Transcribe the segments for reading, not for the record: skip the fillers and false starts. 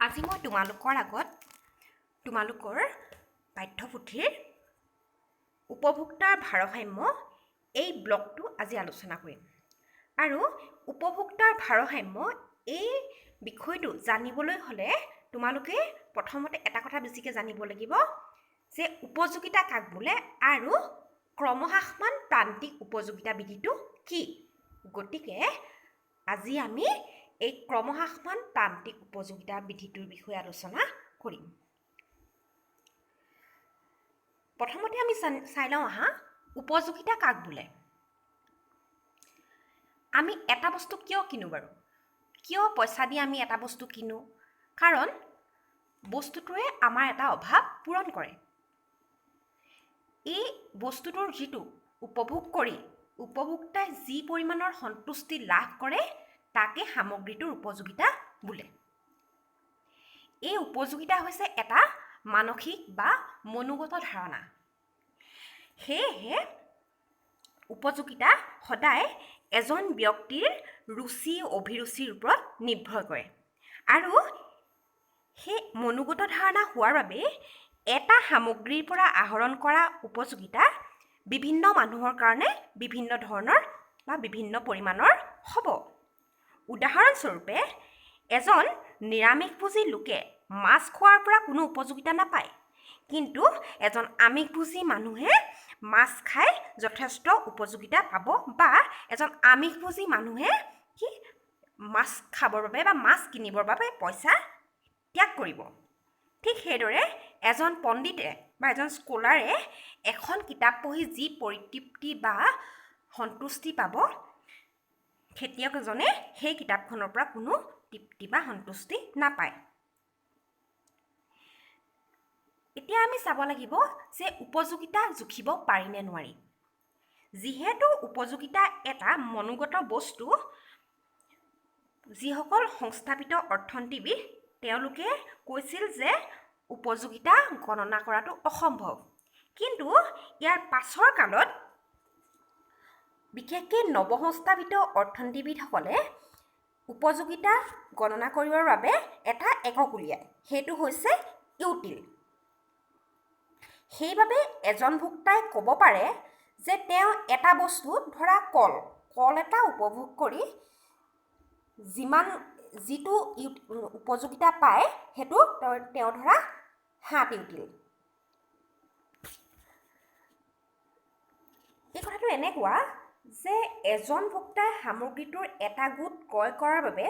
আজি মই তোমালোকৰ আগত তোমালোকৰ পাঠ্যপুথিৰ উপভোক্তাৰ ভাৰসাম্য এই ব্লকটো আজি আলোচনা কৰিম। আৰু উপভোক্তাৰ ভাৰসাম্য এই বিষয়টো জানিবলৈ হ'লে তোমালোকে প্ৰথমতে এটা কথা বেছিকৈ জানিব লাগিব যে উপযোগিতা কাক বোলে আৰু ক্ৰমহ্ৰাসমান প্ৰান্তিক উপযোগিতা বিধিটো কি। গতিকে আজি আমি এই ক্ৰমহ্ৰাসমান প্ৰান্তিক উপযোগিতা বিধিটোৰ বিষয়ে আলোচনা কৰিম। প্ৰথমতে আমি চাই লওঁ উপযোগিতা কাক বোলে। আমি এটা বস্তু কিয় কিনো বাৰু? কিয় পইচা দি আমি এটা বস্তু কিনো? কাৰণ বস্তুটোৱে আমাৰ এটা অভাৱ পূৰণ কৰে। এই বস্তুটোৰ যিটো উপভোগ কৰি উপভোক্তাই যি পৰিমাণৰ সন্তুষ্টি লাভ কৰে তাকে সামগ্ৰীটোৰ উপযোগিতা বোলে। এই উপযোগিতা হৈছে এটা মানসিক বা মনোগত ধাৰণা। সেয়েহে উপযোগিতা সদায় এজন ব্যক্তিৰ ৰুচি অভিৰুচিৰ ওপৰত নিৰ্ভৰ কৰে। আৰু সেই মনোগত ধাৰণা হোৱাৰ বাবে এটা সামগ্ৰীৰ পৰা আহৰণ কৰা উপযোগিতা বিভিন্ন মানুহৰ কাৰণে বিভিন্ন ধৰণৰ বা বিভিন্ন পৰিমাণৰ হ'ব। উদাহৰণস্বৰূপে এজন নিৰামিষভোজী লোকে মাছ খোৱাৰ পৰা কোনো উপযোগিতা নাপায়, কিন্তু এজন আমিষভোজী মানুহে মাছ খাই যথেষ্ট উপযোগিতা পাব, বা এজন আমিষভোজী মানুহে মাছ খাবৰ বাবে বা মাছ কিনিবৰ বাবে পইচা ত্যাগ কৰিব। ঠিক সেইদৰে এজন পণ্ডিতে বা এজন স্কলাৰে এখন কিতাপ পঢ়ি যি পৰিতৃপ্তি বা সন্তুষ্টি পাব, খেতিয়ক এজনে সেই কিতাপখনৰ পৰা কোনো তৃপ্তি বা সন্তুষ্টি নাপায়। এতিয়া আমি চাব লাগিব যে উপযোগিতা জুখিব পাৰি নে নোৱাৰি। যিহেতু উপযোগিতা এটা মনোগত বস্তু, যিসকল সংস্থাপিত অৰ্থনীতিবিদ তেওঁলোকে কৈছিল যে উপযোগিতা গণনা কৰাটো অসম্ভৱ। কিন্তু ইয়াৰ পাছৰ কালত বিশেষকৈ নৱসংস্থাপিত অৰ্থনীতিবিদসকলে উপযোগিতা গণনা কৰিবৰ বাবে এটা একক উলিয়ায়, সেইটো হৈছে ইউটিল। সেইবাবে এজন ভোক্তাই ক'ব পাৰে যে তেওঁ এটা বস্তু, ধৰা কল এটা উপভোগ কৰি যিটো উপযোগিতা পায় সেইটো তেওঁ ধৰা 7 ইউটিল। এই কথাটো এনেকুৱা যে এজন ভোক্তাই সামগ্ৰীটোৰ এটা গোট ক্ৰয় কৰাৰ বাবে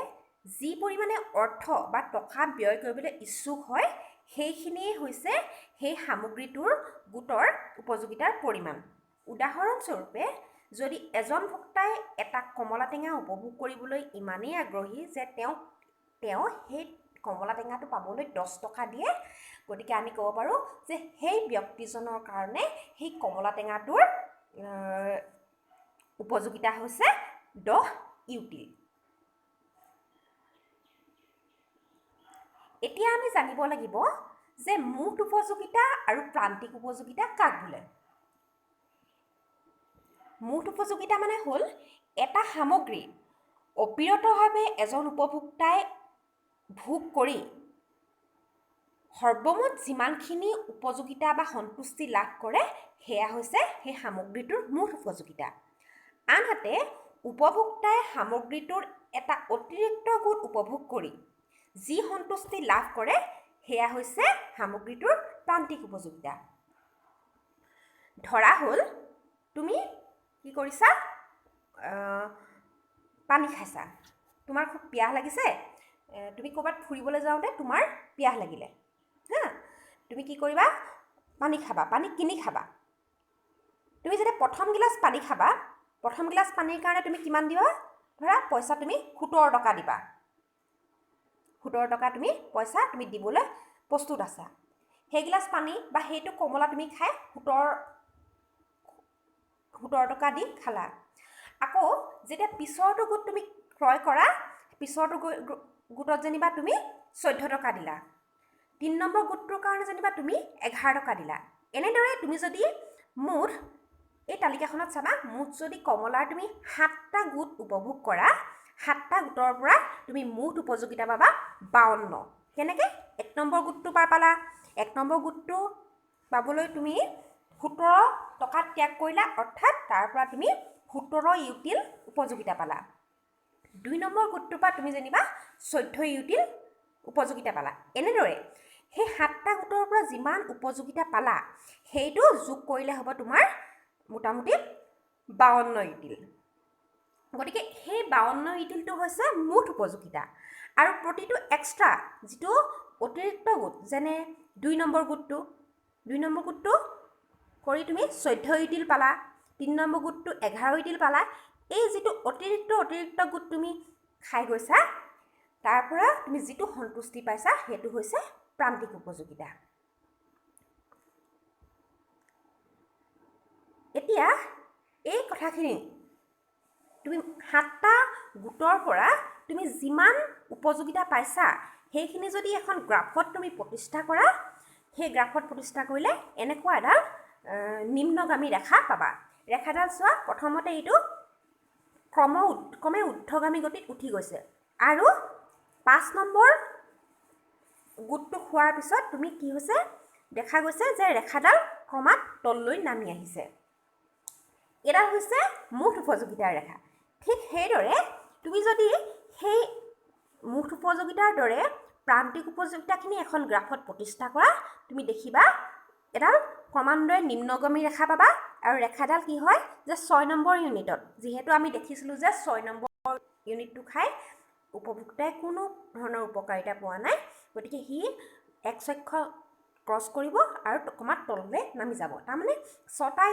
যি পৰিমাণে অৰ্থ বা টকা ব্যয় কৰিবলৈ ইচ্ছুক হয় সেইখিনিয়ে হৈছে সেই সামগ্ৰীটোৰ গোটৰ উপযোগিতাৰ পৰিমাণ। উদাহৰণস্বৰূপে যদি এজন ভোক্তাই এটা কমলা টেঙা উপভোগ কৰিবলৈ ইমানেই আগ্ৰহী যে তেওঁ সেই কমলা টেঙাটো পাবলৈ 10 টকা দিয়ে, গতিকে আমি ক'ব পাৰোঁ যে সেই ব্যক্তিজনৰ কাৰণে সেই কমলা টেঙাটোৰ উপযোগিতা হৈছে 10 ইউটিল। এতিয়া আমি জানিব লাগিব যে মুঠ উপযোগিতা আৰু প্ৰান্তিক উপযোগিতা কাক বোলে। মুঠ উপযোগিতা মানে হ'ল এটা সামগ্ৰী অবিৰতভাৱে এজন উপভোক্তাই ভোগ কৰি সৰ্বমুঠ যিমানখিনি উপযোগিতা বা সন্তুষ্টি লাভ কৰে সেয়া হৈছে সেই সামগ্ৰীটোৰ মুঠ উপযোগিতা। আনহাতে উপভোক্তাই সামগ্ৰীটোৰ এটা অতিৰিক্ত গোট উপভোগ কৰি যি সন্তুষ্টি লাভ কৰে সেয়া হৈছে সামগ্ৰীটোৰ প্ৰান্তিক উপযোগিতা। ধৰা হ'ল তুমি কি কৰিছা, পানী খাইছা, তোমাৰ খুব পিয়াহ লাগিছে, তুমি ক'ৰবাত ফুৰিবলৈ যাওঁতে তোমাৰ পিয়াহ লাগিলে, তুমি কি কৰিবা, পানী খাবা, পানী কিনি খাবা। তুমি যেতিয়া প্ৰথম গিলাচ পানী খাবা, প্ৰথম গিলাচ পানীৰ কাৰণে তুমি কিমান দিবা, ধৰা পইচা তুমি 17 টকা দিবা। 17 টকা পইচা তুমি দিবলৈ প্ৰস্তুত আছা। সেই গিলাচ পানী বা সেইটো কমলা তুমি খাই 17 টকা দি খালা। আকৌ যেতিয়া পিছৰটো গোট তুমি ক্ৰয় কৰা, পিছৰটো গোটত যেনিবা তুমি 14 টকা দিলা। 3 নম্বৰ গোটটোৰ কাৰণে যেনিবা তুমি 11 টকা দিলা। এনেদৰে তুমি যদি মুঠ এই তালিকাখনত চাবা, মুঠ যদি কমলাৰ তুমি 7টা গোট উপভোগ কৰা, 7টা গোটৰ পৰা তুমি মুঠ উপযোগিতা পাবা 52। কেনেকৈ 1 নম্বৰ গোটটো পালা 1 নম্বৰ গোটটো পাবলৈ তুমি 17 টকা ত্যাগ কৰিলা, অৰ্থাৎ তাৰ পৰা তুমি 17 ইউটিল উপযোগিতা পালা। 2 নম্বৰ গোটটোৰ পৰা তুমি যেনিবা 14 ইউটিল উপযোগিতা পালা। এনেদৰে সেই 7টা গোটৰ পৰা যিমান উপযোগিতা পালা সেইটো যোগ কৰিলে হ'ব তোমাৰ মোটামুটি 52 ইউটিল। গতিকে সেই 52 ইউটিলটো হৈছে মুঠ উপযোগিতা। আৰু প্ৰতিটো এক্সট্ৰা যিটো অতিৰিক্ত গোট, যেনে 2 নম্বৰ গোটটো কৰি তুমি 14 ইউটিল পালা, 3 নম্বৰ গোটটো 11 ইউটিল পালা। এই যিটো অতিৰিক্ত গোট তুমি খাই গৈছা, তাৰ পৰা তুমি যিটো সন্তুষ্টি পাইছা সেইটো হৈছে প্ৰান্তিক উপযোগিতা। এতিয়া এই কথাখিনি তুমি 7টা গোটৰ পৰা তুমি যিমান উপযোগিতা পাইছা সেইখিনি যদি এখন গ্ৰাফত তুমি প্ৰতিষ্ঠা কৰা, সেই গ্ৰাফত প্ৰতিষ্ঠা কৰিলে এনেকুৱা এডাল নিম্নগামী ৰেখা পাবা। ৰেখাডাল চোৱা, প্ৰথমতে এইটো ক্ৰমে ঊৰ্ধ্বগামী গতিত উঠি গৈছে আৰু 5 নম্বৰ গোটটো হোৱাৰ পিছত তুমি কি হৈছে দেখা গৈছে যে ৰেখাডাল ক্ৰমাৎ তললৈ নামি আহিছে। এডাল হৈছে মুঠ উপযোগিতাৰ ৰেখা। ঠিক সেইদৰে তুমি যদি সেই মুঠ উপযোগিতাৰ দৰে প্ৰান্তিক উপযোগিতাখিনি এখন গ্ৰাফত প্ৰতিষ্ঠা কৰা, তুমি দেখিবা এডাল ক্ৰমান্বয়ে নিম্নগামী ৰেখা পাবা। আৰু ৰেখাডাল কি হয় যে 6 নম্বৰ ইউনিটত, যিহেতু আমি দেখিছিলোঁ যে 6 নম্বৰ ইউনিটটো খাই উপভোক্তাই কোনো ধৰণৰ উপকাৰিতা পোৱা নাই, গতিকে সি x অক্ষ ক্ৰছ কৰিব আৰু অকণমান তললৈ নামি যাব। তাৰমানে 6টা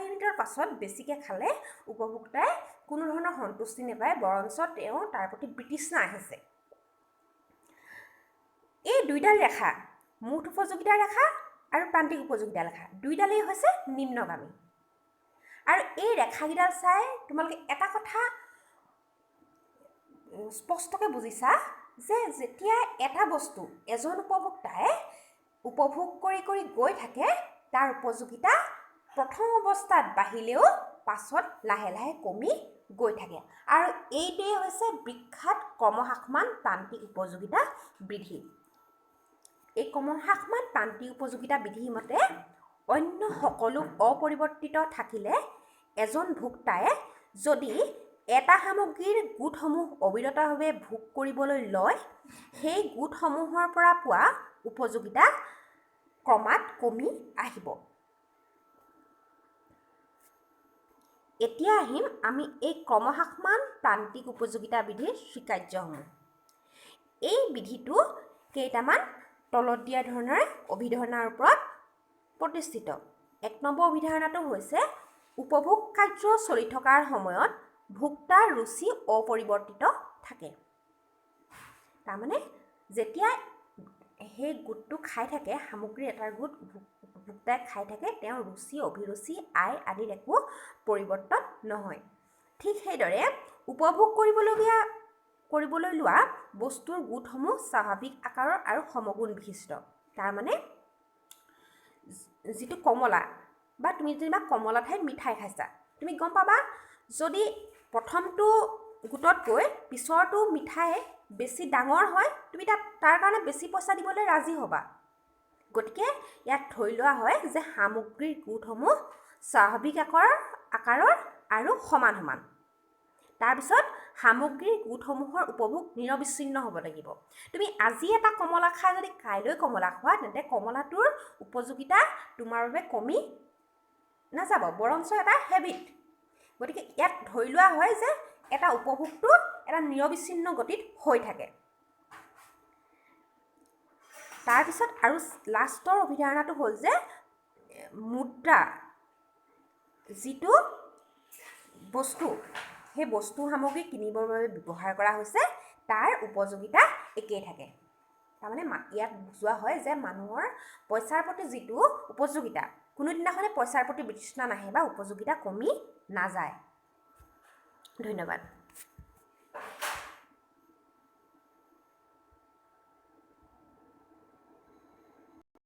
ইউনিটৰ পাছত বেছিকৈ খালে উপভোক্তাই কোনো ধৰণৰ সন্তুষ্টি নাপায়, বৰঞ্চ তেওঁ তাৰ প্ৰতি বিতৃষ্ণা আহিছে। এই দুইডাল ৰেখা, মুঠ উপযোগিতাৰ ৰেখা আৰু প্ৰান্তিক উপযোগিতাৰ ৰেখা, দুইডালেই হৈছে নিম্নগামী। আৰু এই ৰেখাকেইডাল চাই তোমালোকে এটা কথা স্পষ্টকৈ বুজিছা যে যেতিয়া এটা বস্তু এজন উপভোক্তাই উপভোগ কৰি গৈ থাকে, তাৰ উপযোগিতা প্ৰথম অৱস্থাত বাঢ়িলেও পাছত লাহে লাহে কমি গৈ থাকে। আৰু এইটোৱে হৈছে বিখ্যাত ক্ৰমহ্ৰাসমান প্ৰান্তিক উপযোগিতা বৃদ্ধি। এই ক্ৰমহ্ৰাসমান প্ৰান্তিক উপযোগিতা বিধিৰ মতে অন্য সকলো অপৰিৱৰ্তিত থাকিলে এজন ভোক্তাই যদি এটা সামগ্ৰীৰ গোটসমূহ অবিৰতভাৱে ভোগ কৰিবলৈ লয়, সেই গোটসমূহৰ পৰা পোৱা উপযোগিতা ক্ৰমাৎ কমি আহিব। এতিয়া আহিম আমি এই ক্ৰমহ্ৰাসমান প্ৰান্তিক উপযোগিতা বিধিৰ স্বীকাৰ্যসমূহ। এই বিধিটো কেইটামান তলত দিয়া ধৰণৰ অভিধাৰণাৰ ওপৰত প্ৰতিষ্ঠিত। 1 নম্বৰ অভিধাৰণাটো হৈছে উপভোগ কাৰ্য চলি থকাৰ সময়ত ভোক্তাৰ ৰুচি অপৰিৱৰ্তিত থাকে। তাৰমানে যেতিয়া সেই গোটটো খাই থাকে, সামগ্ৰী এটাৰ গোট ভোক্তাই খাই থাকে, তেওঁৰ ৰুচি অভিৰুচি আয় আদিৰ একো পৰিৱৰ্তন নহয়। ঠিক সেইদৰে উপভোগ কৰিবলৈ লোৱা বস্তুৰ গোটসমূহ স্বাভাৱিক আকাৰৰ আৰু সমগুণ বিশিষ্ট। তাৰমানে যিটো কমলা বা তুমি যেনিবা কমলা ঠাইত মিঠাই খাইছা, তুমি গম পাবা যদি প্ৰথমটো গোটতকৈ পিছৰটো মিঠাই বেছি ডাঙৰ হয়, তুমি তাৰ কাৰণে বেছি পইচা দিবলৈ ৰাজি হ'বা। গতিকে ইয়াত ধৰি লোৱা হয় যে সামগ্ৰীৰ গোটসমূহ স্বাভাৱিক আকাৰৰ আৰু সমান সমান। তাৰপিছত সামগ্ৰীৰ গোটসমূহৰ উপভোগ নিৰবিচ্ছিন্ন হ'ব লাগিব। তুমি আজি এটা কমলা খাই যদি কাইলৈ কমলা খোৱা, তেন্তে কমলাটোৰ উপযোগিতা তোমাৰ বাবে কমি নাযাব, বৰঞ্চ এটা হেবিট। গতিকে ইয়াত ধৰি লোৱা হয় যে এটা উপভোগটো এটা নিৰবিচ্ছিন্ন গতিত হৈ থাকে। তাৰপিছত আৰু লাষ্টৰ অভিধাৰণাটো হ'ল যে মুদ্ৰা, যিটো বস্তু সেই বস্তু সামগ্ৰী কিনিবৰ বাবে ব্যৱহাৰ কৰা হৈছে, তাৰ উপযোগিতা একেই থাকে। তাৰমানে ইয়াত বুজোৱা হয় যে মানুহৰ পইচাৰ প্ৰতি যিটো উপযোগিতা, কোনোদিনাখনে পইচাৰ প্ৰতি বিতৃষ্ণা নাহে বা উপযোগিতা কমি নাযায়। ধন্যবাদ।